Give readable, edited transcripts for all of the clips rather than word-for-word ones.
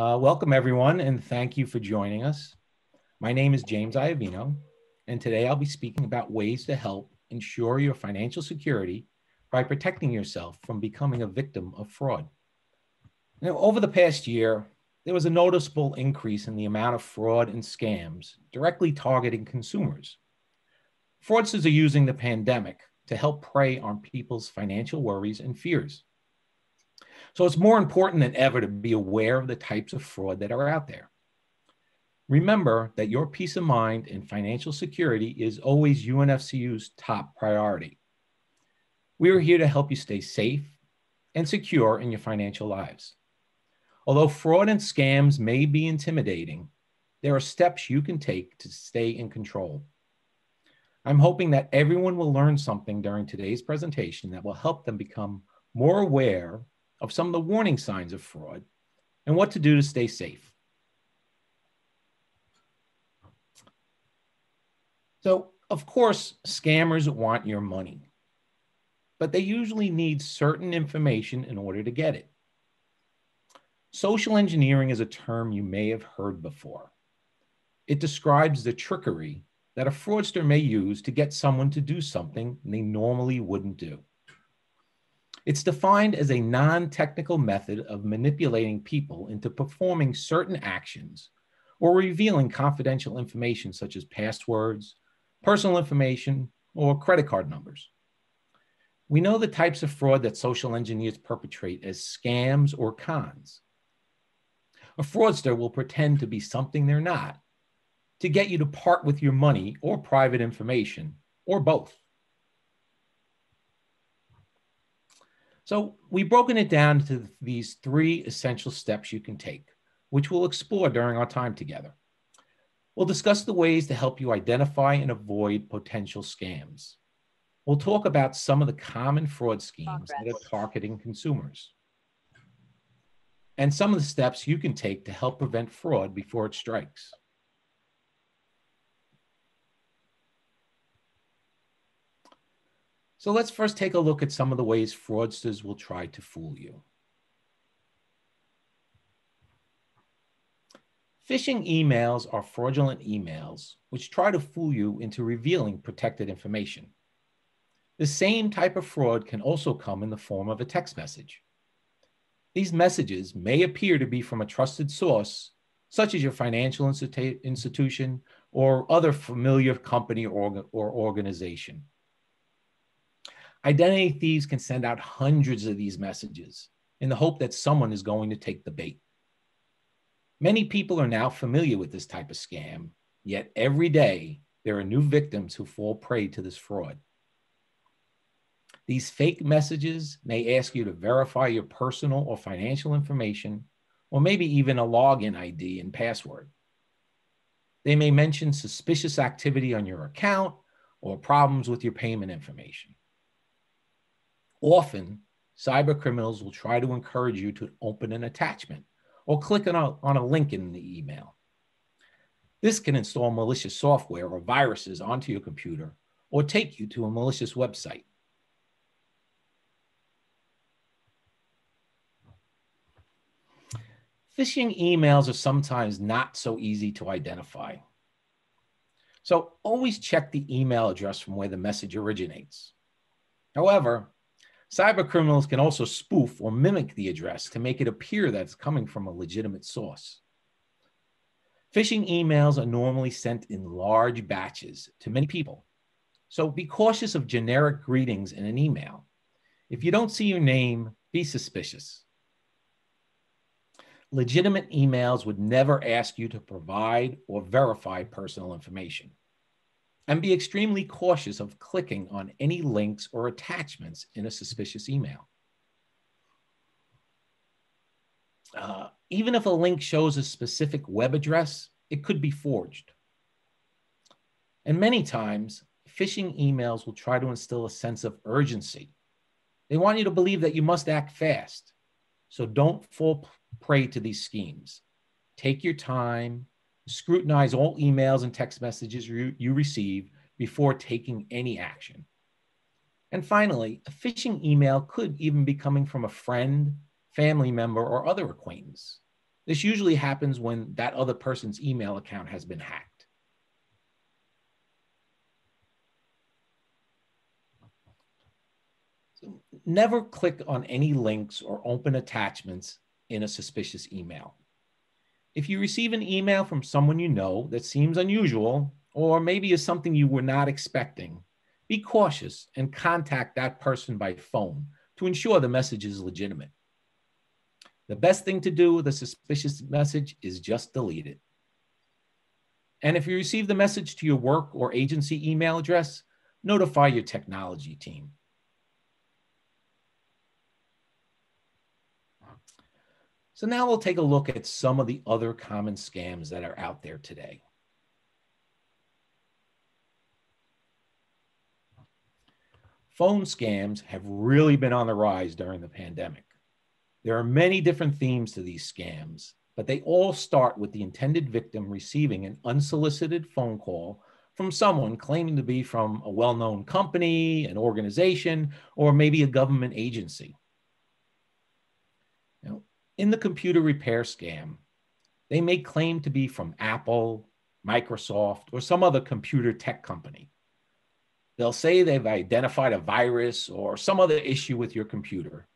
Welcome, everyone, and thank you for joining us. My name is James Iovino, and today I'll be speaking about ways to help ensure your financial security by protecting yourself from becoming a victim of fraud. Now, over the past year, there was a noticeable increase in the amount of fraud and scams directly targeting consumers. Fraudsters are using the pandemic to help prey on people's financial worries and fears. So it's more important than ever to be aware of the types of fraud that are out there. Remember that your peace of mind and financial security is always UNFCU's top priority. We are here to help you stay safe and secure in your financial lives. Although fraud and scams may be intimidating, there are steps you can take to stay in control. I'm hoping that everyone will learn something during today's presentation that will help them become more aware of some of the warning signs of fraud and what to do to stay safe. So, of course, scammers want your money, but they usually need certain information in order to get it. Social engineering is a term you may have heard before. It describes the trickery that a fraudster may use to get someone to do something they normally wouldn't do. It's defined as a non-technical method of manipulating people into performing certain actions or revealing confidential information such as passwords, personal information, or credit card numbers. We know the types of fraud that social engineers perpetrate as scams or cons. A fraudster will pretend to be something they're not to get you to part with your money or private information, or both. So we've broken it down to these 3 essential steps you can take, which we'll explore during our time together. We'll discuss the ways to help you identify and avoid potential scams. We'll talk about some of the common fraud schemes that are targeting consumers, and some of the steps you can take to help prevent fraud before it strikes. So let's first take a look at some of the ways fraudsters will try to fool you. Phishing emails are fraudulent emails which try to fool you into revealing protected information. The same type of fraud can also come in the form of a text message. These messages may appear to be from a trusted source, such as your financial institution or other familiar company or organization. Identity thieves can send out hundreds of these messages in the hope that someone is going to take the bait. Many people are now familiar with this type of scam, yet every day there are new victims who fall prey to this fraud. These fake messages may ask you to verify your personal or financial information, or maybe even a login ID and password. They may mention suspicious activity on your account or problems with your payment information. Often, cyber criminals will try to encourage you to open an attachment or click on a link in the email. This can install malicious software or viruses onto your computer or take you to a malicious website. Phishing emails are sometimes not so easy to identify. So always check the email address from where the message originates. However, cyber criminals can also spoof or mimic the address to make it appear that it's coming from a legitimate source. Phishing emails are normally sent in large batches to many people. So be cautious of generic greetings in an email. If you don't see your name, be suspicious. Legitimate emails would never ask you to provide or verify personal information. And be extremely cautious of clicking on any links or attachments in a suspicious email. Even if a link shows a specific web address, it could be forged. And many times, phishing emails will try to instill a sense of urgency. They want you to believe that you must act fast. So don't fall prey to these schemes. Take your time. Scrutinize all emails and text messages you receive before taking any action. And finally, a phishing email could even be coming from a friend, family member, or other acquaintance. This usually happens when that other person's email account has been hacked. So never click on any links or open attachments in a suspicious email. If you receive an email from someone you know that seems unusual, or maybe is something you were not expecting, be cautious and contact that person by phone to ensure the message is legitimate. The best thing to do with a suspicious message is just delete it. And if you receive the message to your work or agency email address, notify your technology team. So now we'll take a look at some of the other common scams that are out there today. Phone scams have really been on the rise during the pandemic. There are many different themes to these scams, but they all start with the intended victim receiving an unsolicited phone call from someone claiming to be from a well-known company, an organization, or maybe a government agency. Now, in the computer repair scam, they may claim to be from Apple, Microsoft, or some other computer tech company. They'll say they've identified a virus or some other issue with your computer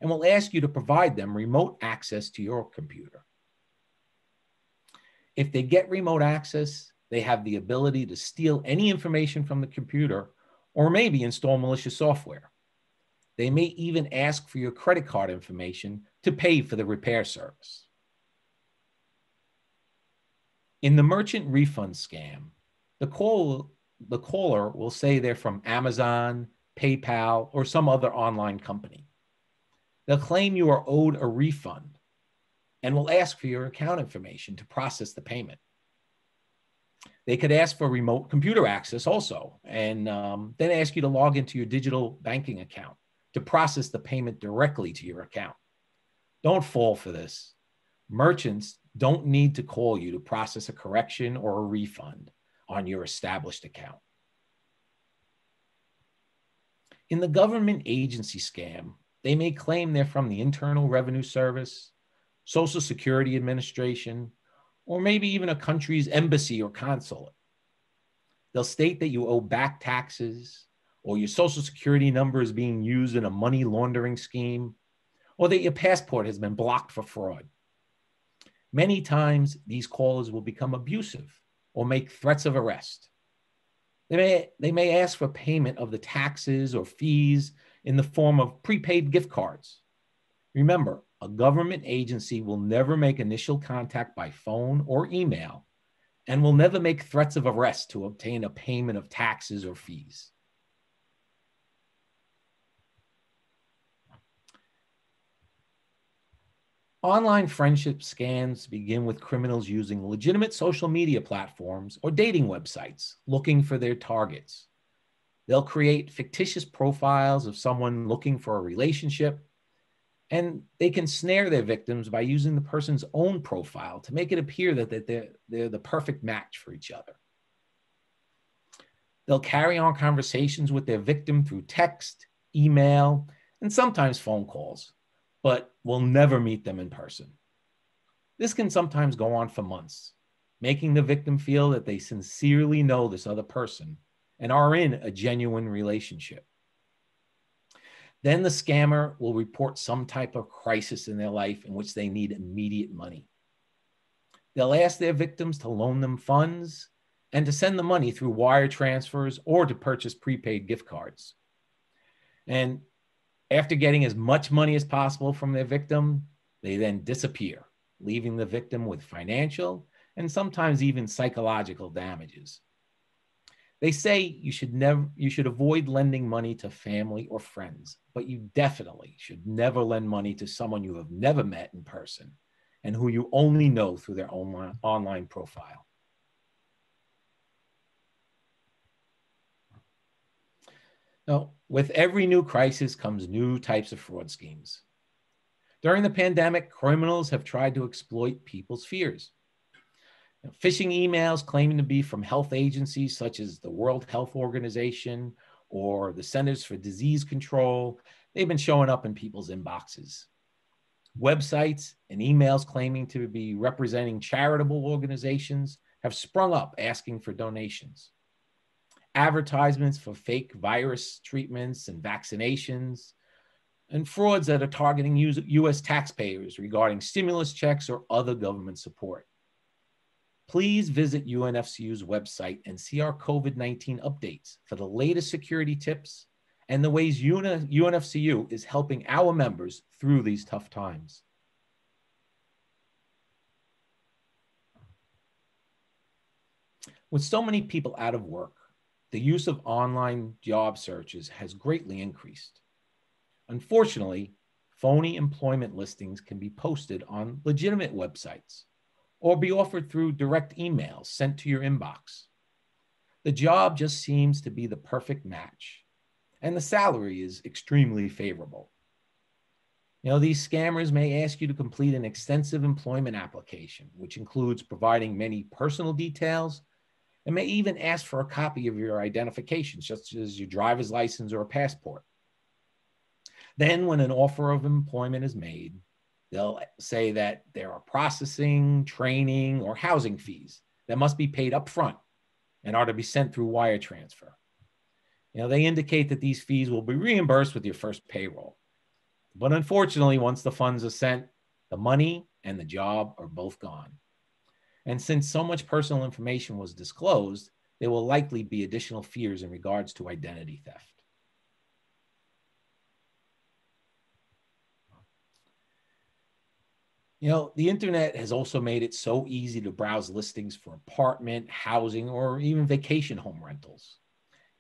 and will ask you to provide them remote access to your computer. If they get remote access, they have the ability to steal any information from the computer or maybe install malicious software. They may even ask for your credit card information to pay for the repair service. In the merchant refund scam, the caller will say they're from Amazon, PayPal, or some other online company. They'll claim you are owed a refund and will ask for your account information to process the payment. They could ask for remote computer access also, and then ask you to log into your digital banking account to process the payment directly to your account. Don't fall for this. Merchants don't need to call you to process a correction or a refund on your established account. In the government agency scam, they may claim they're from the Internal Revenue Service, Social Security Administration, or maybe even a country's embassy or consulate. They'll state that you owe back taxes, or your Social Security number is being used in a money laundering scheme, or that your passport has been blocked for fraud. Many times, these callers will become abusive or make threats of arrest. They may ask for payment of the taxes or fees in the form of prepaid gift cards. Remember, a government agency will never make initial contact by phone or email and will never make threats of arrest to obtain a payment of taxes or fees. Online friendship scams begin with criminals using legitimate social media platforms or dating websites looking for their targets. They'll create fictitious profiles of someone looking for a relationship, and they can snare their victims by using the person's own profile to make it appear that they're the perfect match for each other. They'll carry on conversations with their victim through text, email, and sometimes phone calls, but will never meet them in person. This can sometimes go on for months, making the victim feel that they sincerely know this other person and are in a genuine relationship. Then the scammer will report some type of crisis in their life in which they need immediate money. They'll ask their victims to loan them funds and to send the money through wire transfers or to purchase prepaid gift cards. And after getting as much money as possible from their victim, they then disappear, leaving the victim with financial and sometimes even psychological damages. They say you should avoid lending money to family or friends, but you definitely should never lend money to someone you have never met in person and who you only know through their online profile. Now, with every new crisis comes new types of fraud schemes. During the pandemic, criminals have tried to exploit people's fears. Phishing emails claiming to be from health agencies such as the World Health Organization or the Centers for Disease Control, they've been showing up in people's inboxes. Websites and emails claiming to be representing charitable organizations have sprung up asking for donations. Advertisements for fake virus treatments and vaccinations, and frauds that are targeting U.S. taxpayers regarding stimulus checks or other government support. Please visit UNFCU's website and see our COVID-19 updates for the latest security tips and the ways UNFCU is helping our members through these tough times. With so many people out of work, the use of online job searches has greatly increased. Unfortunately, phony employment listings can be posted on legitimate websites or be offered through direct emails sent to your inbox. The job just seems to be the perfect match, and the salary is extremely favorable. These scammers may ask you to complete an extensive employment application, which includes providing many personal details, and may even ask for a copy of your identification, such as your driver's license or a passport. Then when an offer of employment is made, they'll say that there are processing, training, or housing fees that must be paid up front and are to be sent through wire transfer. They indicate that these fees will be reimbursed with your first payroll. But unfortunately, once the funds are sent, the money and the job are both gone. And since so much personal information was disclosed, there will likely be additional fears in regards to identity theft. The internet has also made it so easy to browse listings for apartment, housing, or even vacation home rentals.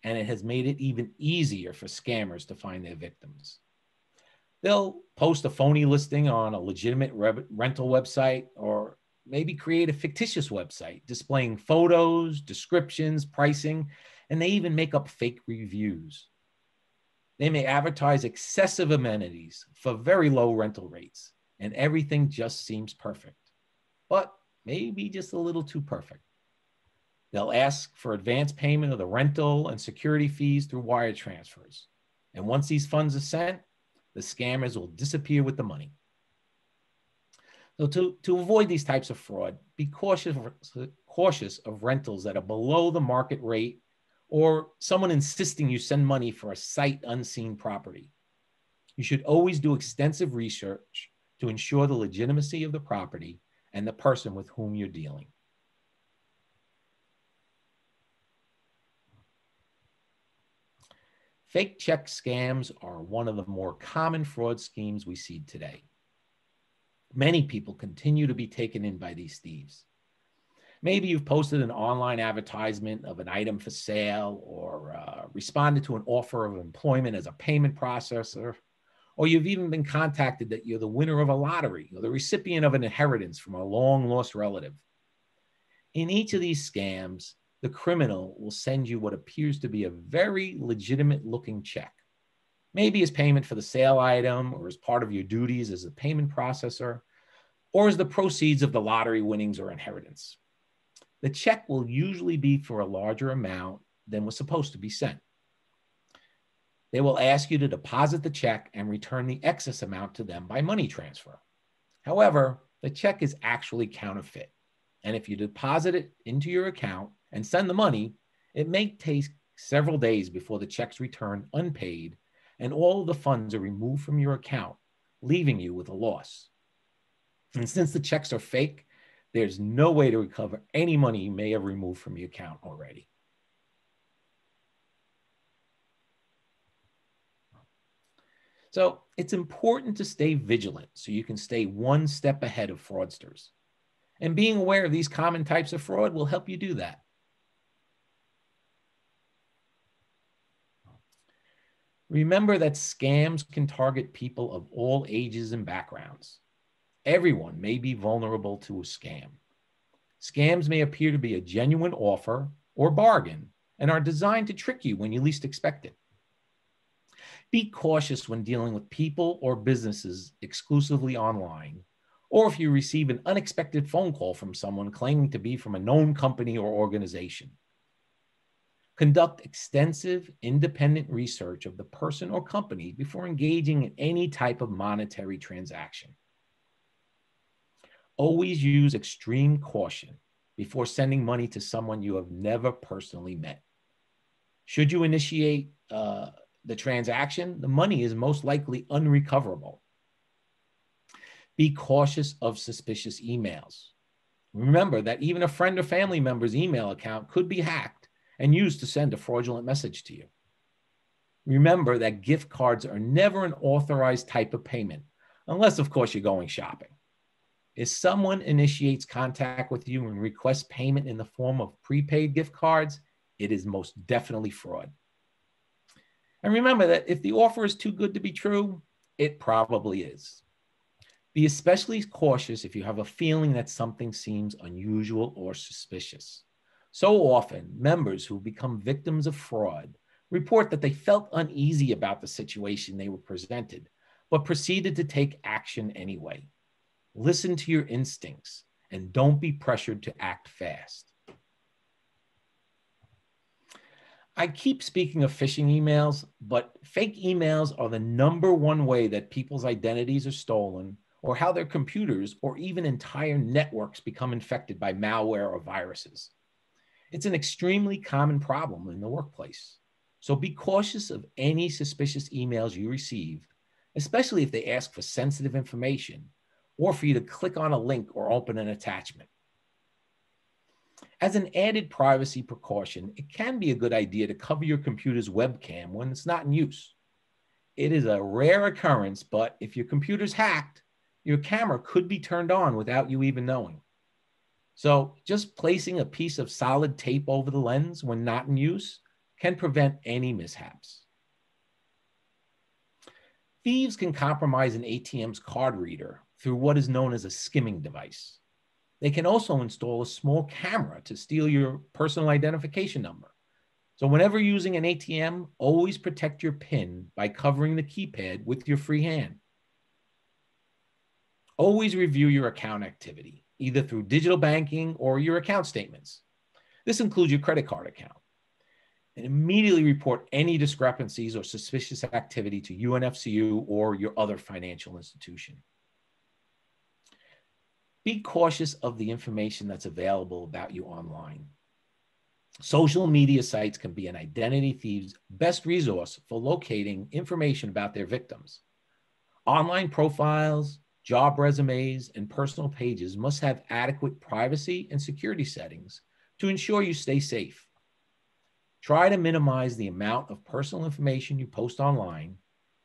And it has made it even easier for scammers to find their victims. They'll post a phony listing on a legitimate rental website, or maybe create a fictitious website displaying photos, descriptions, pricing, and they even make up fake reviews. They may advertise excessive amenities for very low rental rates, and everything just seems perfect, but maybe just a little too perfect. They'll ask for advance payment of the rental and security fees through wire transfers. And once these funds are sent, the scammers will disappear with the money. So to avoid these types of fraud, be cautious of rentals that are below the market rate, or someone insisting you send money for a sight unseen property. You should always do extensive research to ensure the legitimacy of the property and the person with whom you're dealing. Fake check scams are one of the more common fraud schemes we see today. Many people continue to be taken in by these thieves. Maybe you've posted an online advertisement of an item for sale, or responded to an offer of employment as a payment processor, or you've even been contacted that you're the winner of a lottery or the recipient of an inheritance from a long-lost relative. In each of these scams, the criminal will send you what appears to be a very legitimate-looking check, maybe as payment for the sale item, or as part of your duties as a payment processor, or as the proceeds of the lottery winnings or inheritance. The check will usually be for a larger amount than was supposed to be sent. They will ask you to deposit the check and return the excess amount to them by money transfer. However, the check is actually counterfeit. And if you deposit it into your account and send the money, it may take several days before the check's returned unpaid and all of the funds are removed from your account, leaving you with a loss. And since the checks are fake, there's no way to recover any money you may have removed from your account already. So it's important to stay vigilant so you can stay one step ahead of fraudsters. And being aware of these common types of fraud will help you do that. Remember that scams can target people of all ages and backgrounds. Everyone may be vulnerable to a scam. Scams may appear to be a genuine offer or bargain and are designed to trick you when you least expect it. Be cautious when dealing with people or businesses exclusively online, or if you receive an unexpected phone call from someone claiming to be from a known company or organization. Conduct extensive independent research of the person or company before engaging in any type of monetary transaction. Always use extreme caution before sending money to someone you have never personally met. Should you initiate the transaction, the money is most likely unrecoverable. Be cautious of suspicious emails. Remember that even a friend or family member's email account could be hacked and used to send a fraudulent message to you. Remember that gift cards are never an authorized type of payment, unless, of course, you're going shopping. If someone initiates contact with you and requests payment in the form of prepaid gift cards, it is most definitely fraud. And remember that if the offer is too good to be true, it probably is. Be especially cautious if you have a feeling that something seems unusual or suspicious. So often, members who become victims of fraud report that they felt uneasy about the situation they were presented, but proceeded to take action anyway. Listen to your instincts and don't be pressured to act fast. I keep speaking of phishing emails, but fake emails are the #1 way that people's identities are stolen, or how their computers or even entire networks become infected by malware or viruses. It's an extremely common problem in the workplace. So be cautious of any suspicious emails you receive, especially if they ask for sensitive information or for you to click on a link or open an attachment. As an added privacy precaution, it can be a good idea to cover your computer's webcam when it's not in use. It is a rare occurrence, but if your computer's hacked, your camera could be turned on without you even knowing. So just placing a piece of solid tape over the lens when not in use can prevent any mishaps. Thieves can compromise an ATM's card reader through what is known as a skimming device. They can also install a small camera to steal your personal identification number. So whenever using an ATM, always protect your PIN by covering the keypad with your free hand. Always review your account activity, either through digital banking or your account statements. This includes your credit card account. And immediately report any discrepancies or suspicious activity to UNFCU or your other financial institution. Be cautious of the information that's available about you online. Social media sites can be an identity thief's best resource for locating information about their victims. Online profiles, job resumes, and personal pages must have adequate privacy and security settings to ensure you stay safe. Try to minimize the amount of personal information you post online,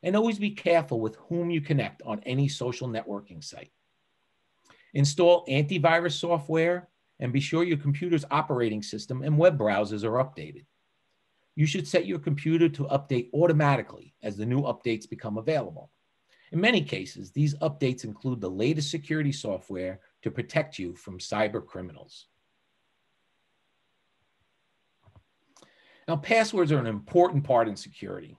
and always be careful with whom you connect on any social networking site. Install antivirus software and be sure your computer's operating system and web browsers are updated. You should set your computer to update automatically as the new updates become available. In many cases, these updates include the latest security software to protect you from cyber criminals. Now, passwords are an important part in security.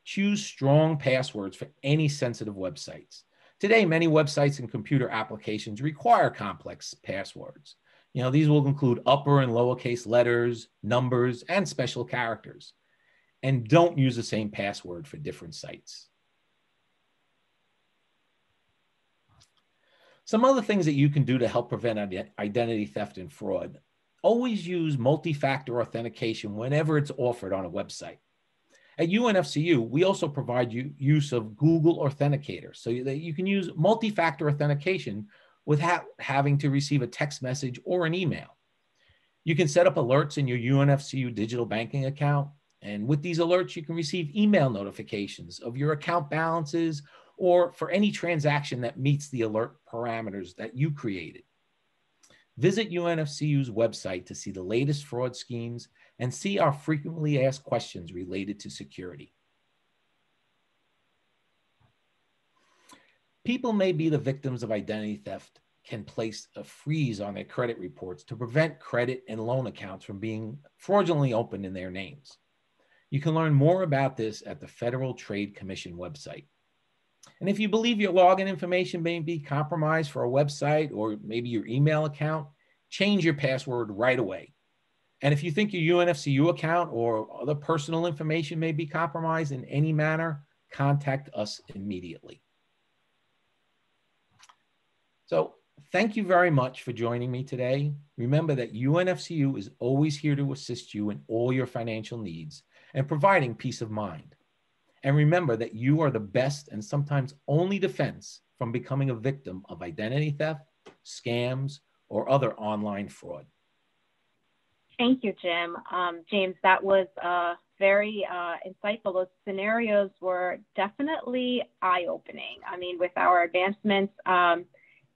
Choose strong passwords for any sensitive websites. Today, many websites and computer applications require complex passwords. These will include upper and lowercase letters, numbers, and special characters. And don't use the same password for different sites. Some other things that you can do to help prevent identity theft and fraud. Always use multi-factor authentication whenever it's offered on a website. At UNFCU, we also provide you use of Google Authenticator so that you can use multi-factor authentication without having to receive a text message or an email. You can set up alerts in your UNFCU digital banking account. And with these alerts, you can receive email notifications of your account balances or for any transaction that meets the alert parameters that you created. Visit UNFCU's website to see the latest fraud schemes and see our frequently asked questions related to security. People may be the victims of identity theft can place a freeze on their credit reports to prevent credit and loan accounts from being fraudulently opened in their names. You can learn more about this at the Federal Trade Commission website. And if you believe your login information may be compromised for a website or maybe your email account, change your password right away. And if you think your UNFCU account or other personal information may be compromised in any manner, contact us immediately. So Thank you very much for joining me today. Remember that UNFCU is always here to assist you in all your financial needs and providing peace of mind. And remember that you are the best and sometimes only defense from becoming a victim of identity theft, scams, or other online fraud. Thank you, Jim. James, that was very insightful. Those scenarios were definitely eye-opening. I mean, with our advancements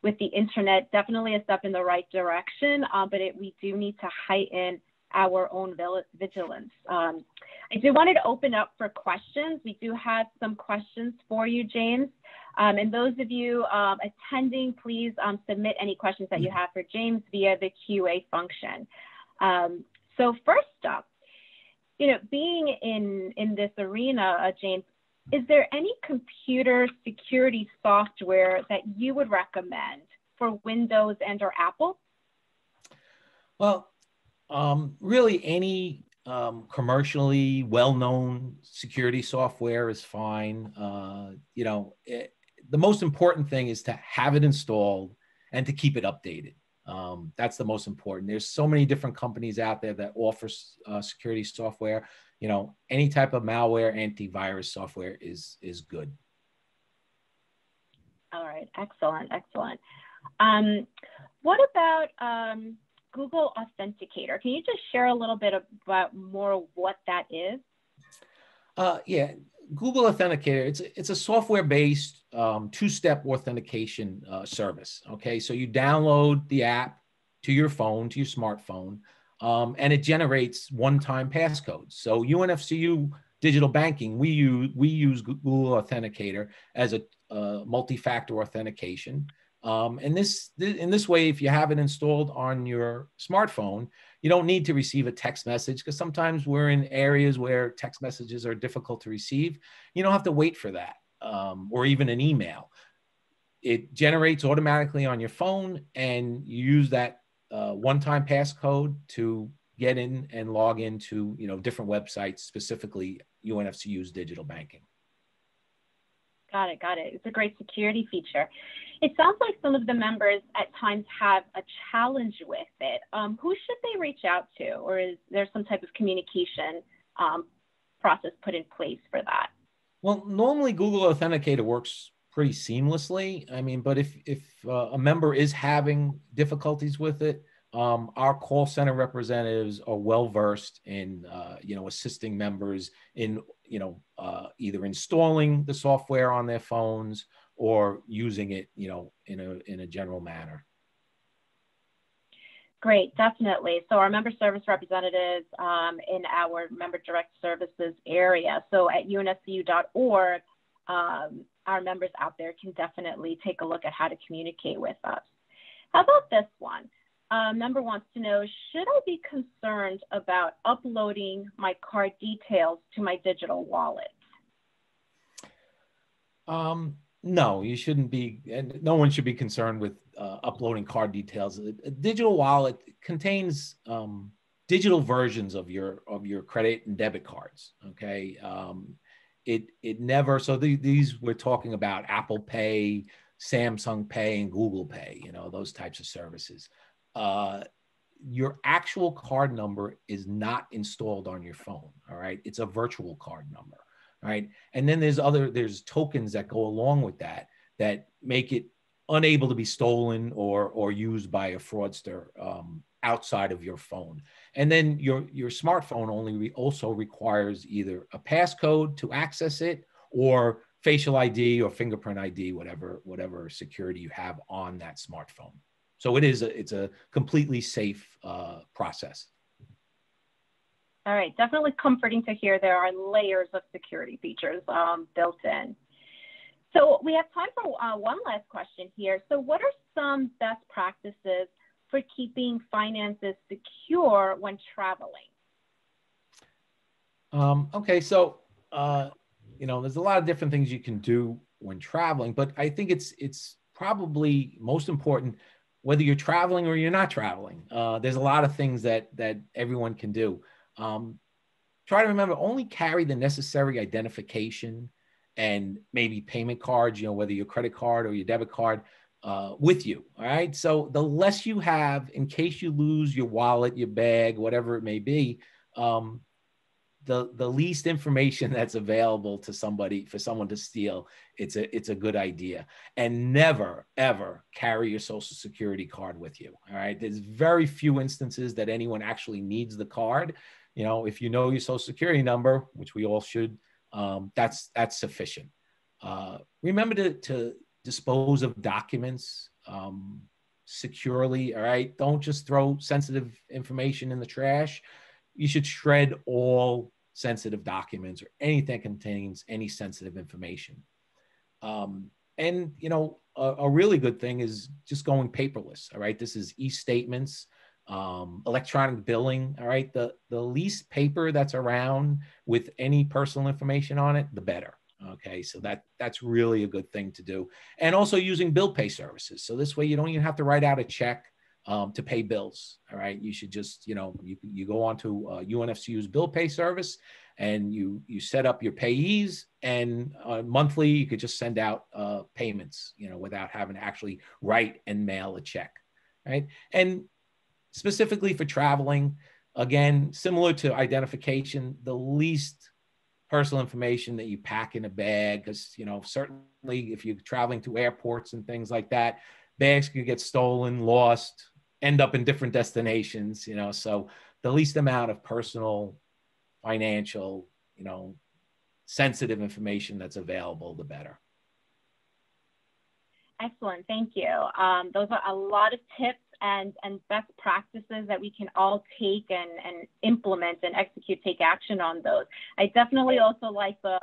with the internet, definitely a step in the right direction, but we do need to heighten our own vigilance. I do want to open up for questions. We do have some questions for you, James. And those of you attending, please submit any questions that you have for James via the QA function. So first up, being in this arena, James, is there any computer security software that you would recommend for Windows and or Apple? Well, really any commercially well-known security software is fine. The most important thing is to have it installed and to keep it updated. That's the most important. There's so many different companies out there that offer security software. Any type of malware, antivirus software is good. All right, excellent. What about Google Authenticator? Can you just share a little bit about more what that is? Yeah, Google Authenticator, it's a software-based two-step authentication service, okay? So you download the app to your phone, to your smartphone, and it generates one-time passcodes. So UNFCU digital banking, we use Google Authenticator as a multi-factor authentication. And in this way, if you have it installed on your smartphone, you don't need to receive a text message, because sometimes we're in areas where text messages are difficult to receive. You don't have to wait for that, or even an email. It generates automatically on your phone, and you use that one-time passcode to get in and log into different websites, specifically UNFCU's digital banking. Got it. It's a great security feature. It sounds like some of the members at times have a challenge with it. Who should they reach out to, or is there some type of communication process put in place for that? Well, normally Google Authenticator works pretty seamlessly. I mean, but if a member is having difficulties with it, our call center representatives are well versed in assisting members in either installing the software on their phones or using it in a general manner. Great, definitely. So our member service representatives in our member direct services area. So at unfcu.org, our members out there can definitely take a look at how to communicate with us. How about this one? Member wants to know, should I be concerned about uploading my card details to my digital wallet? No, you shouldn't be, and no one should be concerned with uploading card details. A digital wallet contains digital versions of your credit and debit cards. Okay, it never. So these we're talking about Apple Pay, Samsung Pay, and Google Pay. Those types of services. Your actual card number is not installed on your phone. All right, it's a virtual card number. All right, and then there's tokens that go along with that make it unable to be stolen or used by a fraudster outside of your phone. And then your smartphone also requires either a passcode to access it or facial ID or fingerprint ID, whatever security you have on that smartphone. So it's a completely safe process. All right, definitely comforting to hear there are layers of security features built in. So we have time for one last question here. So what are some best practices for keeping finances secure when traveling? Okay, so there's a lot of different things you can do when traveling, but I think it's probably most important whether you're traveling or you're not traveling. There's a lot of things that everyone can do. Try to remember, only carry the necessary identification and maybe payment cards, whether your credit card or your debit card. with you. All right. So the less you have, in case you lose your wallet, your bag, whatever it may be, um, the least information that's available to somebody for someone to steal, it's a good idea. And never ever carry your social security card with you. All right. There's very few instances that anyone actually needs the card. You know, if you know your social security number, which we all should, that's sufficient. Remember to dispose of documents securely. All right. Don't just throw sensitive information in the trash. You should shred all sensitive documents or anything that contains any sensitive information. And, you know, a really good thing is just going paperless. All right. This is e-statements, electronic billing. All right. The least paper that's around with any personal information on it, the better. Okay. So that's really a good thing to do. And also using bill pay services. So this way you don't even have to write out a check to pay bills. All right. You should just, you know, you go on to UNFCU's bill pay service and you set up your payees, and monthly you could just send out payments, you know, without having to actually write and mail a check. Right. And specifically for traveling, again, similar to identification, the least personal information that you pack in a bag, because, you know, certainly if you're traveling to airports and things like that, bags can get stolen, lost, end up in different destinations, you know, so the least amount of personal, financial, you know, sensitive information that's available, the better. Excellent, thank you. Those are a lot of tips and best practices that we can all take and implement and execute, take action on those. I definitely also like the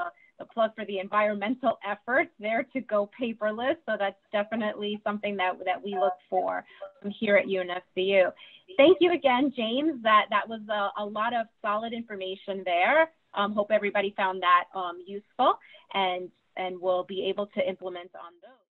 plug for the environmental efforts there to go paperless. So that's definitely something that we look for here at UNFCU. Thank you again, James. That was a lot of solid information there. Hope everybody found that useful and will be able to implement on those.